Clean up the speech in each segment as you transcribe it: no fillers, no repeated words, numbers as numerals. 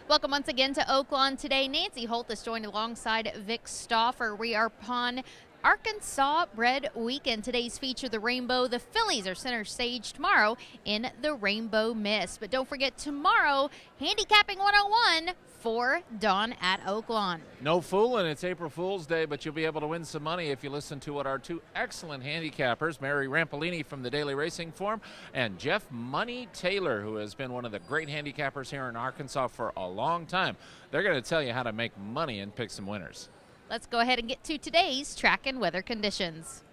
Welcome once again to Oaklawn today. Nancy Holt is joined alongside Vic Stauffer. We are upon Arkansas Bred Weekend. Today's feature, the Rainbow. The fillies are center stage tomorrow in the Rainbow Mist. But don't forget, tomorrow, Handicapping 101 for Dawn at Oaklawn. No fooling, it's April Fool's Day, but you'll be able to win some money if you listen to what our two excellent handicappers, Mary Rampolini from the Daily Racing Form and Jeff Money Taylor, who has been one of the great handicappers here in Arkansas for a long time. They're going to tell you how to make money and pick some winners. Let's go ahead and get to today's track and weather conditions.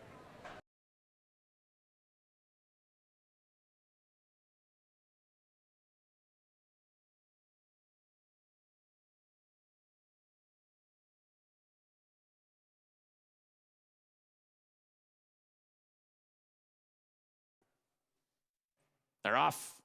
They're off.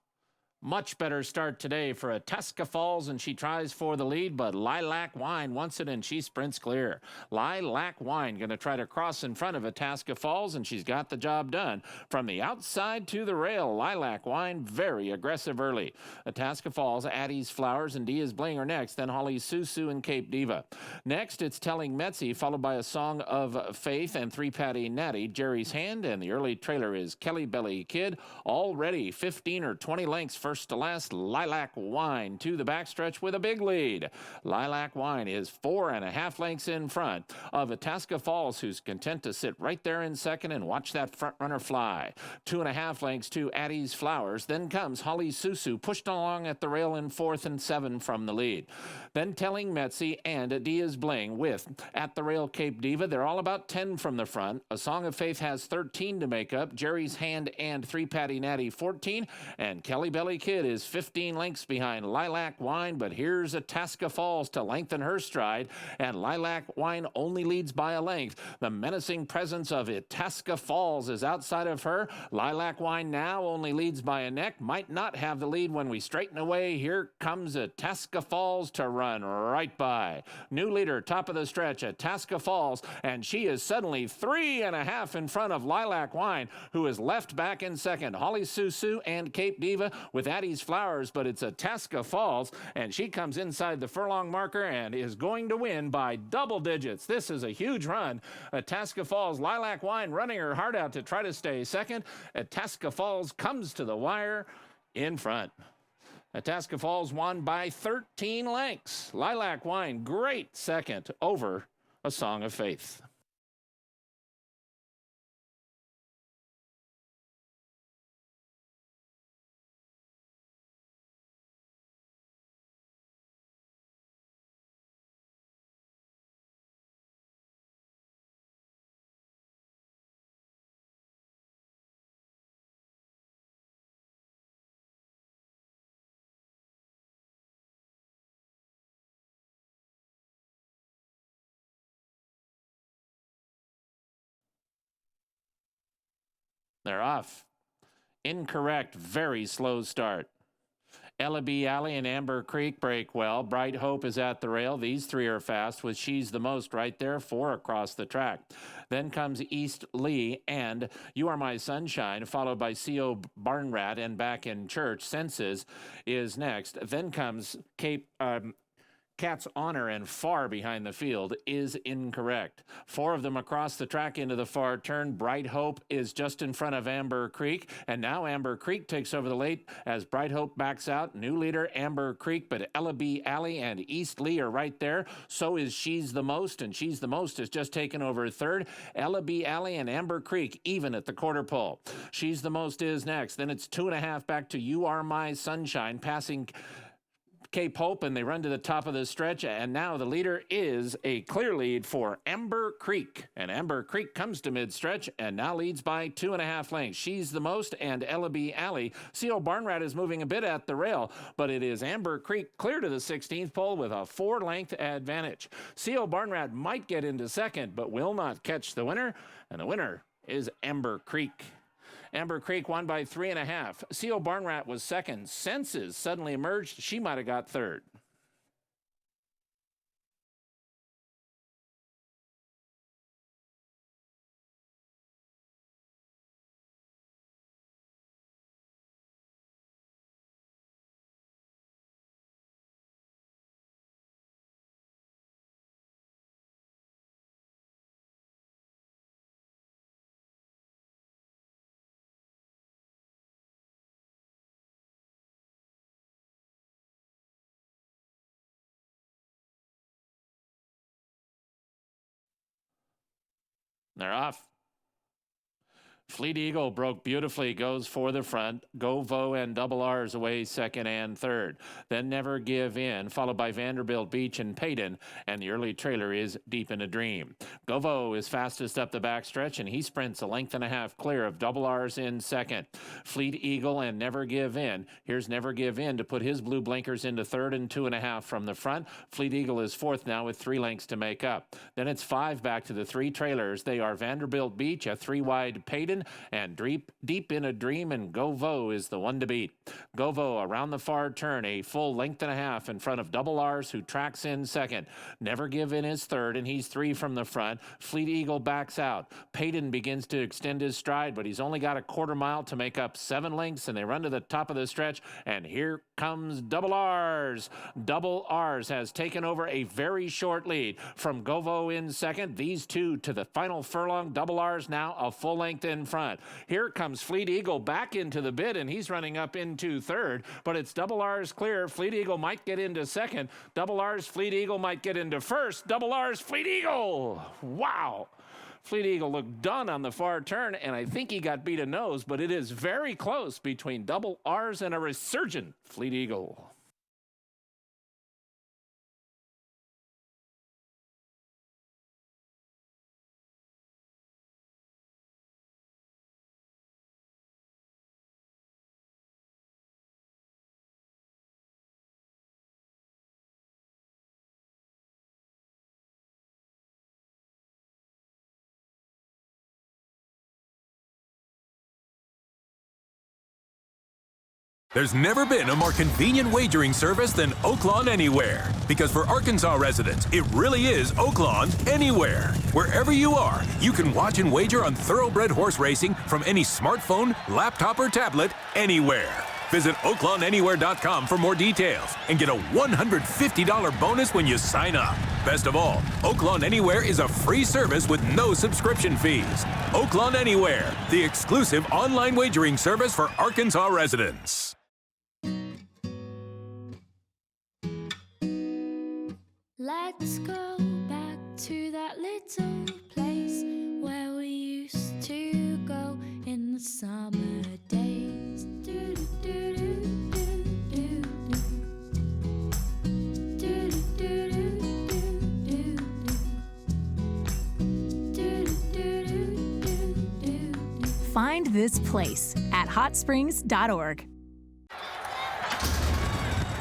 Much better start today for Itasca Falls, and she tries for the lead, but Lilac Wine wants it, and she sprints clear. Lilac Wine going to try to cross in front of Itasca Falls, and she's got the job done. From the outside to the rail, Lilac Wine very aggressive early. Itasca Falls, Addie's Flowers, and Dia's Bling are next, then Holly Susu and Cape Diva. Next, it's Telling Metzi, followed by a Song of Faith and Three Patty Natty, Jerry's Hand, and the early trailer is Kelly Belly Kid. Already 15 or 20 lengths first to last. Lilac Wine to the backstretch with a big lead. Lilac Wine is 4.5 lengths in front of Itasca Falls, who's content to sit right there in second and watch that front runner fly. 2.5 lengths to Addie's Flowers. Then comes Holly Susu, pushed along at the rail in fourth and 7 from the lead. Then Telling Metzi and Dia's Bling with at the rail Cape Diva. They're all about 10 from the front. A Song of Faith has 13 to make up. Jerry's Hand and Three Patty Natty 14, and Kelly Belly Kid is 15 lengths behind Lilac Wine, but here's Itasca Falls to lengthen her stride, and Lilac Wine only leads by a length. The menacing presence of Itasca Falls is outside of her. Lilac Wine now only leads by a neck, might not have the lead when we straighten away. Here comes Itasca Falls to run right by. New leader, top of the stretch, Itasca Falls, and she is suddenly 3.5 in front of Lilac Wine, who is left back in second. Holly Susu and Cape Diva with Addie's Flowers, but it's Itasca Falls, and she comes inside the furlong marker and is going to win by double digits. This is a huge run. Itasca Falls, Lilac Wine running her heart out to try to stay second. Itasca Falls comes to the wire in front. Itasca Falls won by 13 lengths. Lilac Wine, great second over A Song of Faith. They're off. Incorrect. Very slow start. Ella B. Alley and Amber Creek break well. Bright Hope is at the rail. These three are fast with She's the Most right there, 4 across the track. Then comes East Lee and You Are My Sunshine, followed by C.O. Barnrat and Back in Church. Senses is next. Then comes Cat's Honor, and far behind the field is incorrect. 4 of them across the track into the far turn. Bright Hope is just in front of Amber Creek, and now Amber Creek takes over the late as Bright Hope backs out. New leader Amber Creek, but Ella B. Alley and East Lee are right there. So is She's the Most, and She's the Most has just taken over third. Ella B. Alley and Amber Creek even at the quarter pole. She's the Most is next. Then it's 2.5 back to You Are My Sunshine, passing Cape Hope, and they run to the top of the stretch, and now the leader is a clear lead for Amber Creek, and Amber Creek comes to mid-stretch and now leads by 2.5 lengths. She's the Most and Ella B. Alley. C.O. Barnrat is moving a bit at the rail, but it is Amber Creek clear to the 16th pole with a 4-length advantage. C.O. Barnrat might get into second, but will not catch the winner, and the winner is Amber Creek. Amber Creek won by 3.5. C.O. Barnrat was second. Senses suddenly emerged. She might have got third. They're off. Fleet Eagle broke beautifully, goes for the front. Govo and Double R's away second and third. Then Never Give In, followed by Vanderbilt Beach and Payton, and the early trailer is Deep in a Dream. Govo is fastest up the backstretch, and he sprints a length and a half clear of Double R's in second. Fleet Eagle and Never Give In. Here's Never Give In to put his blue blinkers into third and 2.5 from the front. Fleet Eagle is fourth now with 3 lengths to make up. Then it's 5 back to the 3 trailers. They are Vanderbilt Beach, a 3-wide Payton, and Deep in a Dream, and Govo is the one to beat. Govo around the far turn, a full length and a half in front of Double R's, who tracks in second. Never Give In is third, and he's 3 from the front. Fleet Eagle backs out. Payton begins to extend his stride, but he's only got a quarter mile to make up 7 lengths, and they run to the top of the stretch, and here comes Double R's. Double R's has taken over a very short lead from Govo in second. These two to the final furlong. Double R's now a full length in front. Here comes Fleet Eagle back into the bid, and he's running up into third, but it's Double R's clear. Fleet Eagle might get into second. Double R's Fleet Eagle might get into first. Double R's Fleet Eagle. Wow. Fleet Eagle looked done on the far turn, and I think he got beat a nose, but it is very close between Double R's and a resurgent Fleet Eagle. There's never been a more convenient wagering service than Oaklawn Anywhere. Because for Arkansas residents, it really is Oaklawn Anywhere. Wherever you are, you can watch and wager on thoroughbred horse racing from any smartphone, laptop, or tablet, anywhere. Visit OaklawnAnywhere.com for more details and get a $150 bonus when you sign up. Best of all, Oaklawn Anywhere is a free service with no subscription fees. Oaklawn Anywhere, the exclusive online wagering service for Arkansas residents. Let's go back to that little place where we used to go in the summer days. Find this place at hotsprings.org.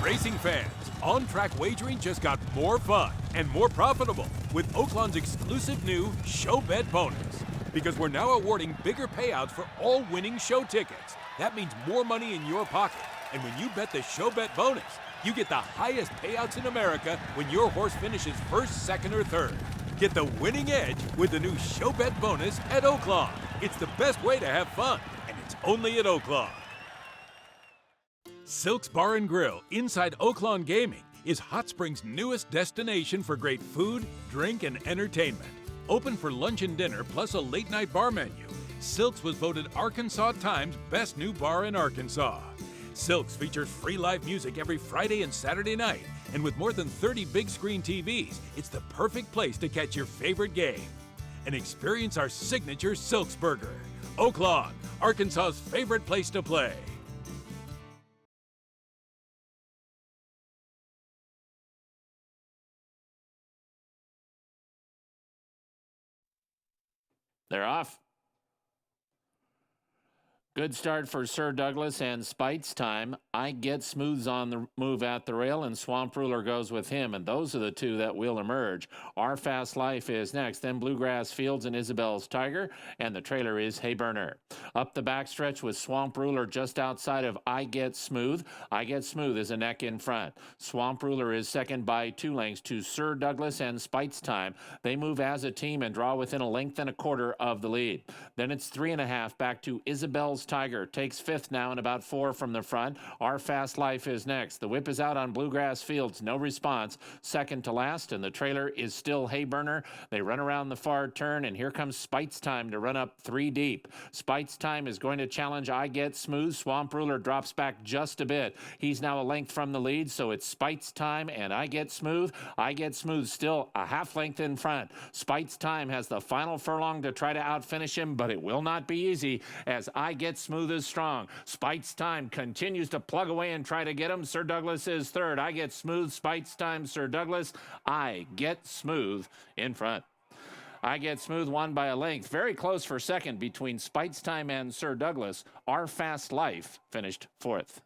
Racing fans, on-track wagering just got more fun and more profitable with Oaklawn's exclusive new Show Bet bonus. Because we're now awarding bigger payouts for all winning show tickets. That means more money in your pocket. And when you bet the Show Bet bonus, you get the highest payouts in America when your horse finishes first, second, or third. Get the winning edge with the new Show Bet bonus at Oaklawn. It's the best way to have fun, and it's only at Oaklawn. Silk's Bar and Grill inside Oaklawn Gaming is Hot Springs' newest destination for great food, drink, and entertainment. Open for lunch and dinner plus a late-night bar menu. Silk's was voted Arkansas Times Best New Bar in Arkansas. Silk's features free live music every Friday and Saturday night. And with more than 30 big screen TVs, it's the perfect place to catch your favorite game. And experience our signature Silk's Burger. Oaklawn, Arkansas's favorite place to play. They're off. Good start for Sir Douglas and Spite's time. I Get Smooth's on the move at the rail, and Swamp Ruler goes with him, and those are the two that will emerge. Our Fast Life is next, then Bluegrass Fields and Isabel's Tiger, and the trailer is Hay Burner. Up the backstretch with Swamp Ruler just outside of I Get Smooth. I Get Smooth is a neck in front. Swamp Ruler is second by 2 lengths to Sir Douglas and Spite's time. They move as a team and draw within a length and a quarter of the lead. Then it's 3.5 back to Isabel's Tiger. Takes fifth now and about 4 from the front. Our Fast Life is next. The whip is out on Bluegrass Fields. No response. Second to last, and the trailer is still Hayburner. They run around the far turn, and here comes Spite's Time to run up 3 deep. Spite's Time is going to challenge I Get Smooth. Swamp Ruler drops back just a bit. He's now a length from the lead, so it's Spite's Time and I Get Smooth. I Get Smooth still a half length in front. Spite's Time has the final furlong to try to outfinish him, but it will not be easy as I Get Smooth is strong. Spite's Time continues to plug away and try to get him. Sir Douglas is third. I Get Smooth, Spite's Time, Sir Douglas. I Get Smooth in front. I Get Smooth won by a length. Very close for second between Spite's Time and Sir Douglas. Our Fast Life finished fourth.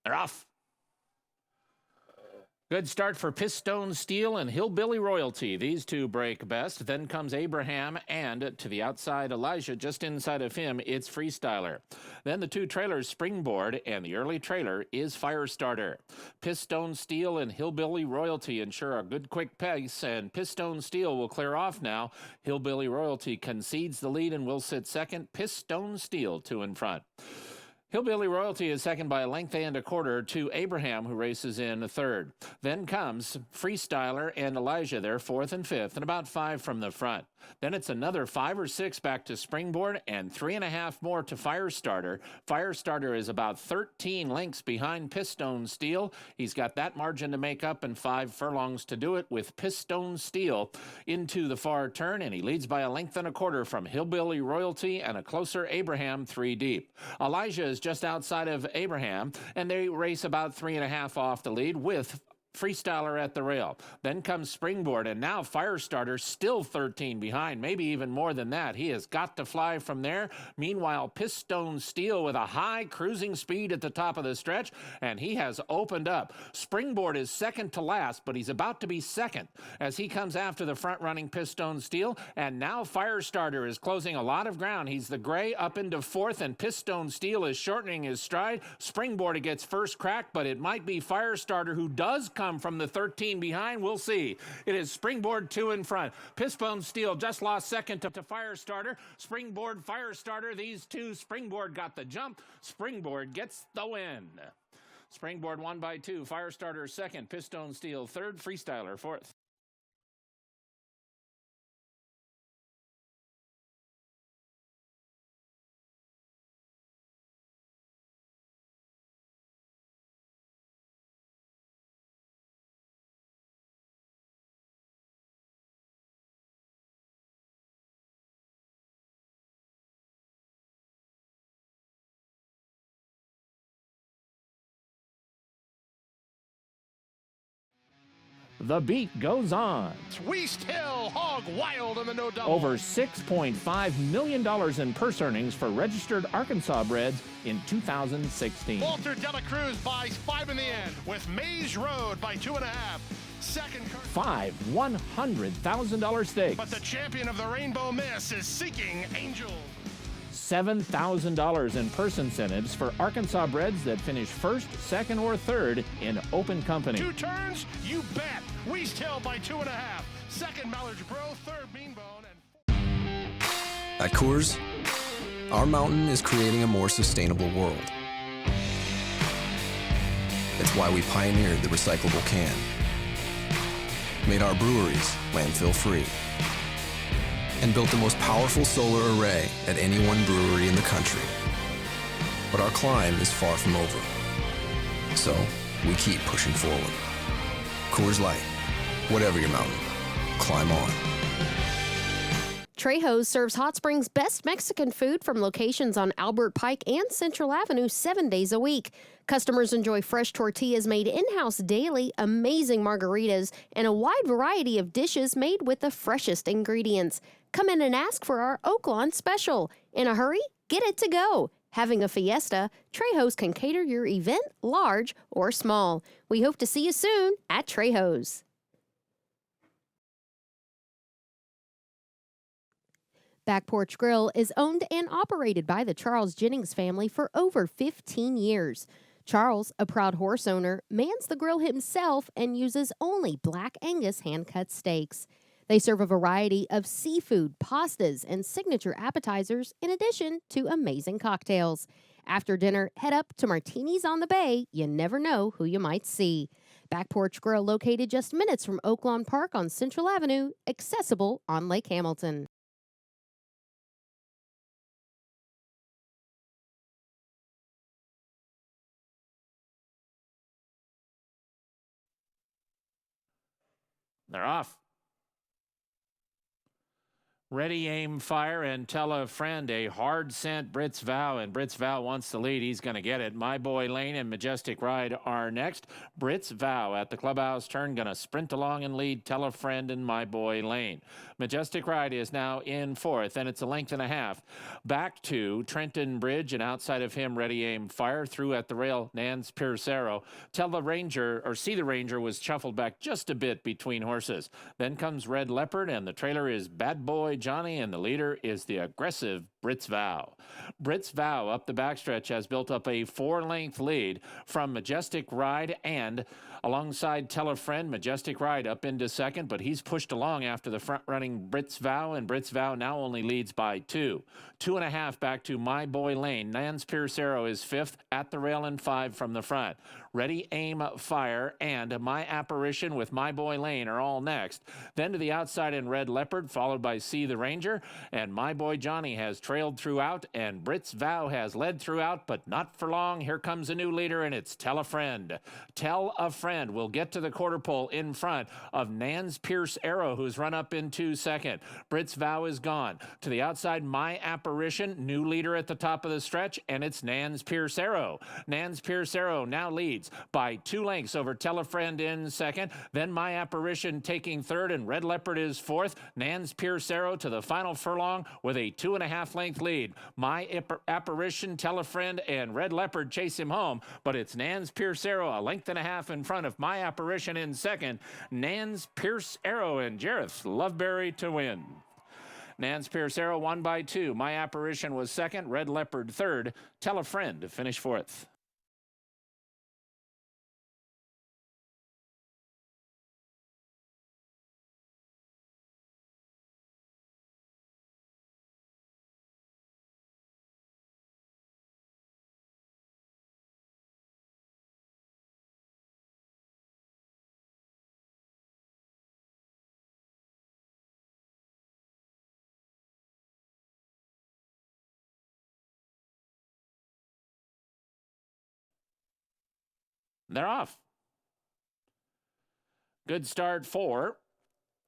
They're off. Good start for Pistone Steel and Hillbilly Royalty. These two break best. Then comes Abraham, and to the outside, Elijah. Just inside of him, it's Freestyler. Then the two trailers, Springboard, and the early trailer is Firestarter. Pistone Steel and Hillbilly Royalty ensure a good quick pace, and Pistone Steel will clear off now. Hillbilly Royalty concedes the lead and will sit second. Pistone Steel 2 in front. Hillbilly Royalty is second by a length and a quarter to Abraham, who races in third. Then comes Freestyler and Elijah. They're fourth and fifth, and about 5 from the front. Then it's another 5 or 6 back to Springboard and 3.5 more to Firestarter. Firestarter is about 13 lengths behind Pistone Steel. He's got that margin to make up and 5 furlongs to do it with Pistone Steel into the far turn, and he leads by a length and a quarter from Hillbilly Royalty and a closer Abraham 3 deep. Elijah is just outside of Abraham, and they race about 3.5 off the lead with Freestyler at the rail. Then comes Springboard, and now Firestarter still 13 behind, maybe even more than that. He has got to fly from there. Meanwhile, Pistone Steel with a high cruising speed at the top of the stretch, and he has opened up. Springboard is second to last, but he's about to be second as he comes after the front-running Pistone Steel, and now Firestarter is closing a lot of ground. He's the gray up into fourth, and Pistone Steel is shortening his stride. Springboard gets first crack, but it might be Firestarter who does come from the 13 behind. We'll see. It is Springboard 2 in front. Pistone Steel just lost second to Firestarter. Springboard, Firestarter, these two. Springboard got the jump. Springboard gets the win. Springboard won by 2. Firestarter second. Pistone Steel third. Freestyler fourth. The beat goes on. Weast Hill, Hog Wild in the no double. Over $6.5 million in purse earnings for registered Arkansas breds in 2016. Walter Dela Cruz buys 5 in the end with Maze Road by 2.5. Second. 5 $100,000 stakes. But the champion of the Rainbow Miss is Seeking Angel. $7,000 in purse incentives for Arkansas breds that finish first, second, or third in open company. 2 turns, you bet. Weast Hill by 2.5. Second, Mallard's Bro. Third, Beanbone. And At Coors, our mountain is creating a more sustainable world. It's why we pioneered the recyclable can, made our breweries landfill-free, and built the most powerful solar array at any one brewery in the country. But our climb is far from over. So, we keep pushing forward. Coors Light, whatever your mountain, climb on. Trejo's serves Hot Springs' best Mexican food from locations on Albert Pike and Central Avenue 7 days a week. Customers enjoy fresh tortillas made in-house daily, amazing margaritas, and a wide variety of dishes made with the freshest ingredients. Come in and ask for our Oaklawn special. In a hurry? Get it to go. Having a fiesta? Trejo's can cater your event, large or small. We hope to see you soon at Trejo's. Back Porch Grill is owned and operated by the Charles Jennings family for over 15 years. Charles, a proud horse owner, mans the grill himself and uses only Black Angus hand-cut steaks. They serve a variety of seafood, pastas, and signature appetizers in addition to amazing cocktails. After dinner, head up to Martini's on the Bay. You never know who you might see. Back Porch Grill located just minutes from Oaklawn Park on Central Avenue, accessible on Lake Hamilton. They're off. Ready, aim, fire, and tell a friend. A hard scent, Brits Vow, and Brits Vow wants the lead. He's going to get it. My Boy Lane and Majestic Ride are next. Brits Vow at the clubhouse turn, going to sprint along and lead. Tell a friend and My Boy Lane. Majestic Ride is now in fourth, and it's a length and a half. Back to Trenton Bridge, and outside of him, Ready, aim, fire. Through at the rail, Nance Piercero. Tell the Ranger, or See the Ranger, was shuffled back just a bit between horses. Then comes Red Leopard, and the trailer is Bad Boy Johnny, and the leader is the aggressive Brits Vow. Brits Vow up the backstretch has built up a 4-length lead from Majestic Ride, and alongside Tell a Friend, Majestic Ride up into second, but he's pushed along after the front-running Brits Vow, and Brits Vow now only leads by 2. 2.5 back to My Boy Lane. Nance Piercero is fifth at the rail and 5 from the front. Ready, Aim, Fire, and My Apparition with My Boy Lane are all next. Then to the outside in Red Leopard, followed by See the Ranger, and My Boy Johnny has trailed throughout, and Brits Vow has led throughout, but not for long. Here comes a new leader, and it's Tell a Friend. Tell a Friend will get to the quarter pole in front of Nance Pierce Arrow, who's run up into second. Brits Vow is gone. To the outside, My Apparition, new leader at the top of the stretch, and it's Nance Pierce Arrow. Nance Pierce Arrow now leads by 2 lengths over Tell a Friend in second. Then My Apparition taking third, and Red Leopard is fourth. Nance Pierce Arrow to the final furlong with a 2.5 length lead. My Apparition, Tell a Friend, and Red Leopard chase him home, but it's Nance Pierce Arrow a length and a half in front of My Apparition in second. Nance Pierce Arrow and Jareth Loveberry to win. Nance Pierce Arrow won by 2. My Apparition was second. Red Leopard third. Tell a Friend to finish fourth. They're off. Good start for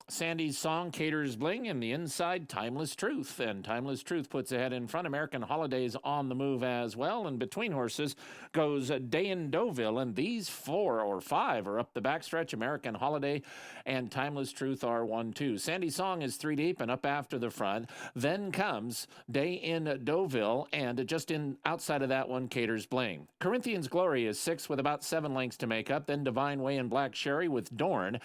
Sandy's Song, Cater's Bling, and the inside, Timeless Truth. And Timeless Truth puts ahead in front. American Holidays on the move as well. And between horses goes Day in Deauville. And these 4 or 5 are up the backstretch. American Holiday and Timeless Truth are 1-2. Sandy Song is 3 deep and up after the front. Then comes Day in Deauville, and just in outside of that one, Cater's Bling. Corinthians Glory is 6 with about 7 lengths to make up. Then Divine Way and Black Sherry with Dorn.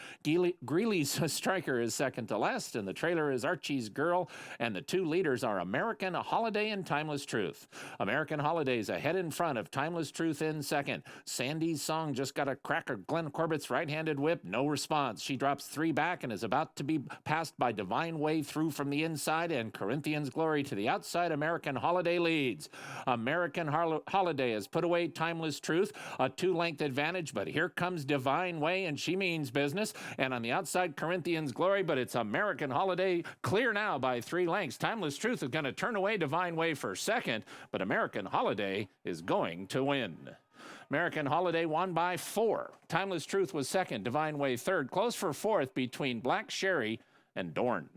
Greeley's Striker is second to last, and the trailer is Archie's Girl, and the 2 leaders are American Holiday and Timeless Truth. American Holiday's ahead in front of Timeless Truth in second. Sandy's Song just got a crack of Glenn Corbett's right-handed whip. No response. She drops 3 back and is about to be passed by Divine Way through from the inside, and Corinthians Glory to the outside. American Holiday leads. American Holiday has put away Timeless Truth, a 2-length advantage, but here comes Divine Way, and she means business. And on the outside, Corinthians Glory, but it's American Holiday clear now by 3 lengths. Timeless Truth is going to turn away Divine Way for second, but American Holiday is going to win. American Holiday won by 4. Timeless Truth was second, Divine Way third. Close for fourth between Black Sherry and Dorn.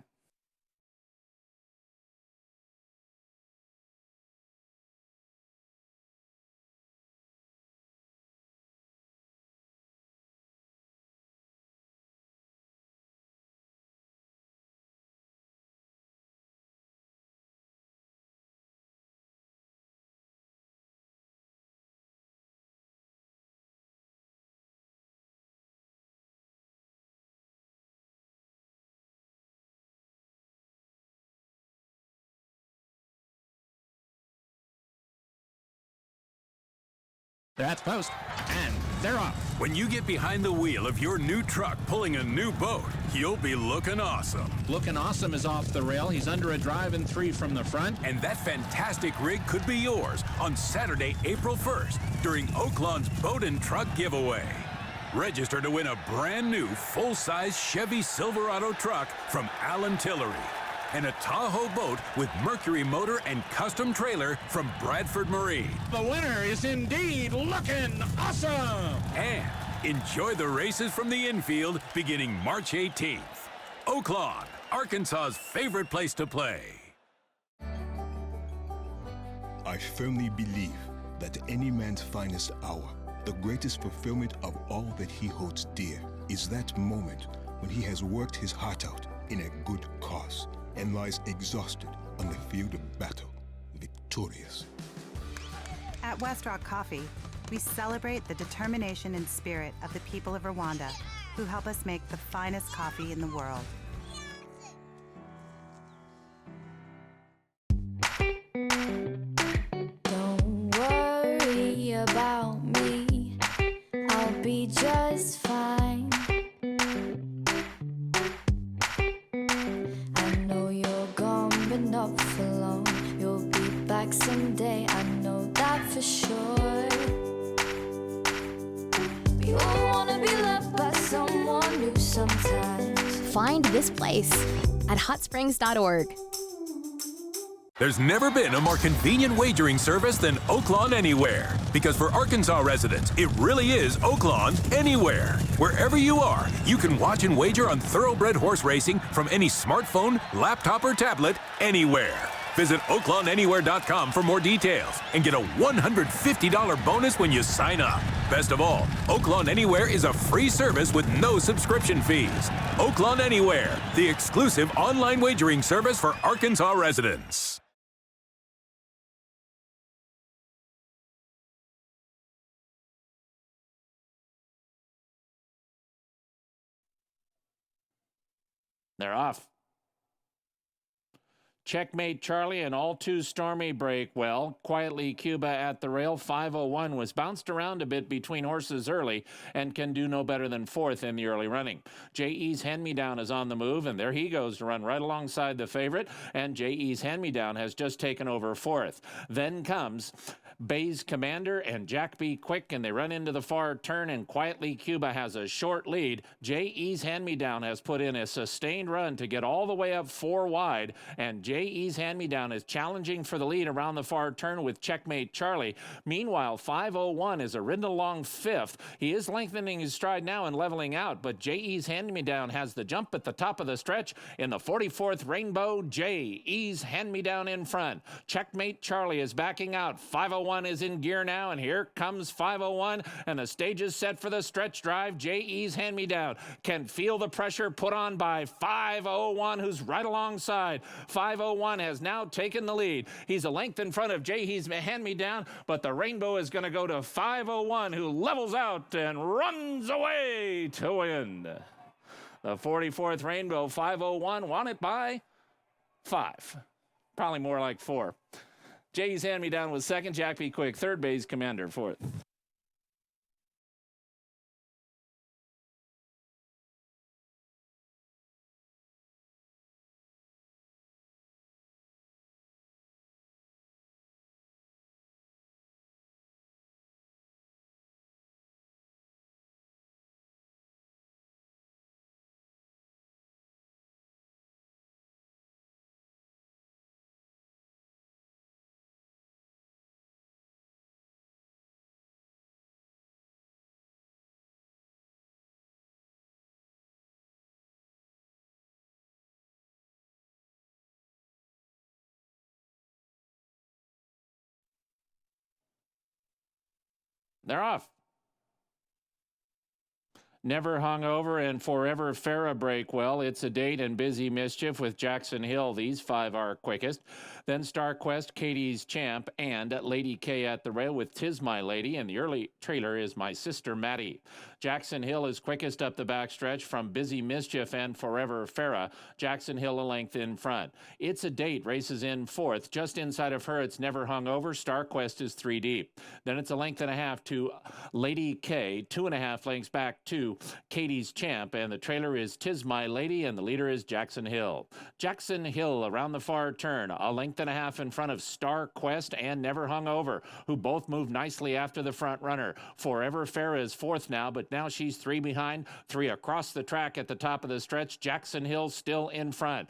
They're at the post, and they're off. When you get behind the wheel of your new truck pulling a new boat, you'll be looking awesome. Looking Awesome is off the rail. He's under a drive and 3 from the front. And that fantastic rig could be yours on Saturday, April 1st during Oaklawn's Boat and Truck Giveaway. Register to win a brand new full-size Chevy Silverado truck from Allen Tillery and a Tahoe boat with Mercury motor and custom trailer from Bradford Marine. The winner is indeed Looking Awesome. And enjoy the races from the infield beginning March 18th. Oaklawn, Arkansas's favorite place to play. I firmly believe that any man's finest hour, the greatest fulfillment of all that he holds dear, is that moment when he has worked his heart out in a good cause and lies exhausted on the field of battle, victorious. At West Rock Coffee, we celebrate the determination and spirit of the people of Rwanda who help us make the finest coffee in the world. Don't worry about me, I'll be just fine. I know you're gone but not for long. You'll be back someday, I know that for sure. We all wanna be loved by someone new sometimes. Find this place at hotsprings.org. There's never been a more convenient wagering service than Oaklawn Anywhere. Because for Arkansas residents, it really is Oaklawn Anywhere. Wherever you are, you can watch and wager on thoroughbred horse racing from any smartphone, laptop, or tablet anywhere. Visit OaklawnAnywhere.com for more details and get a $150 bonus when you sign up. Best of all, Oaklawn Anywhere is a free service with no subscription fees. Oaklawn Anywhere, the exclusive online wagering service for Arkansas residents. They're off. Checkmate Charlie, an all too stormy break. Well, Quietly Cuba at the rail. 501 was bounced around a bit between horses early and can do no better than 4th in the early running. J.E.'s Hand-Me-Down is on the move, and there he goes to run right alongside the favorite, and J.E.'s Hand-Me-Down has just taken over 4th. Then comes Bay's Commander and Jack B. Quick, and they run into the far turn, and Quietly Cuba has a short lead. J.E.'s Hand-Me-Down has put in a sustained run to get all the way up 4 wide, and J.E.'s Hand-Me-Down is challenging for the lead around the far turn with Checkmate Charlie. Meanwhile, 501 is ridden along 5th. He is lengthening his stride now and leveling out, but J.E.'s Hand-Me-Down has the jump at the top of the stretch. In the 44th Rainbow, J.E.'s Hand-Me-Down in front. Checkmate Charlie is backing out. 501 is in gear now, and here comes 501, and the stage is set for the stretch drive. J.E.'s Hand-Me-Down can feel the pressure put on by 501, who's right alongside. 501 has now taken the lead. He's a length in front of J.E.'s Hand-Me-Down, but the Rainbow is going to go to 501, who levels out and runs away to win. The 44th Rainbow, 501, won it by 5. Probably more like 4. J.E.'s Hand-Me-Down was 2nd, Jack B. Quick 3rd, Bay's Commander 4th. They're off. Never Hung Over and Forever Farah break well. It's a Date and Busy Mischief with Jackson Hill. These 5 are quickest. Then Star Quest, Katie's Champ, and Lady K at the rail with 'Tis My Lady, and the early trailer is My Sister Maddie. Jackson Hill is quickest up the backstretch from Busy Mischief and Forever Farah. Jackson Hill a length in front. It's a Date races in 4th. Just inside of her, it's Never Hung Over. Star Quest is 3 deep. Then it's a length and a half to Lady K, 2.5 lengths back to Katie's Champ, and the trailer is 'Tis My Lady, and the leader is Jackson Hill. Jackson Hill around the far turn, a length and a half in front of Star Quest and Never Hung Over, who both move nicely after the front runner. Forever Farah is 4th now, but now she's 3 behind, 3 across the track at the top of the stretch. Jackson Hill still in front.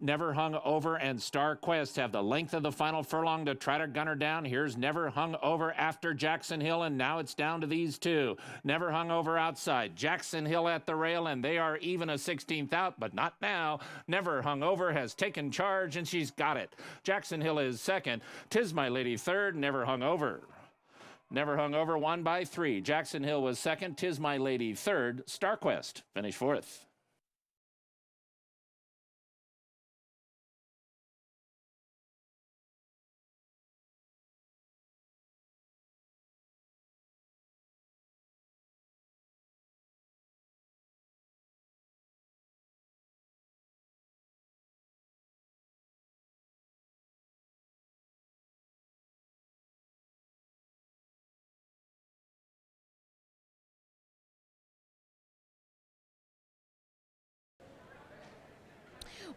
Never Hung Over and Star Quest have the length of the final furlong to try to gun her down. Here's Never Hung Over after Jackson Hill, and now it's down to these 2. Never Hung Over outside, Jackson Hill at the rail, and they are even a 16th out, but not now. Never Hung Over has taken charge, and she's got it. Jackson Hill is 2nd. 'Tis My Lady 3rd. Never Hung Over. Never Hung Over won by 3. Jackson Hill was 2nd. 'Tis My Lady 3rd. Star Quest finished 4th.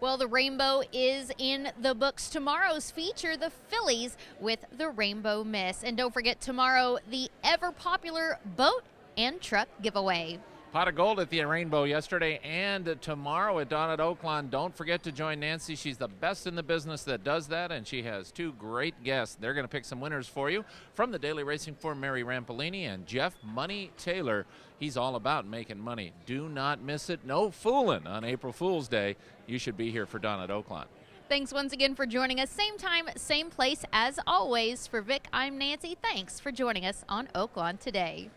Well, the Rainbow is in the books. Tomorrow's feature, the fillies with the Rainbow Miss. And don't forget tomorrow, the ever-popular boat and truck giveaway. Pot of gold at the Rainbow yesterday and tomorrow at Dawn at Oaklawn. Don't forget to join Nancy. She's the best in the business that does that, and she has 2 great guests. They're going to pick some winners for you. From the Daily Racing Form, Mary Rampolini and Jeff Money Taylor. He's all about making money. Do not miss it. No fooling on April Fool's Day. You should be here for Dawn at Oaklawn. Thanks once again for joining us. Same time, same place as always. For Vic, I'm Nancy. Thanks for joining us on Oaklawn today.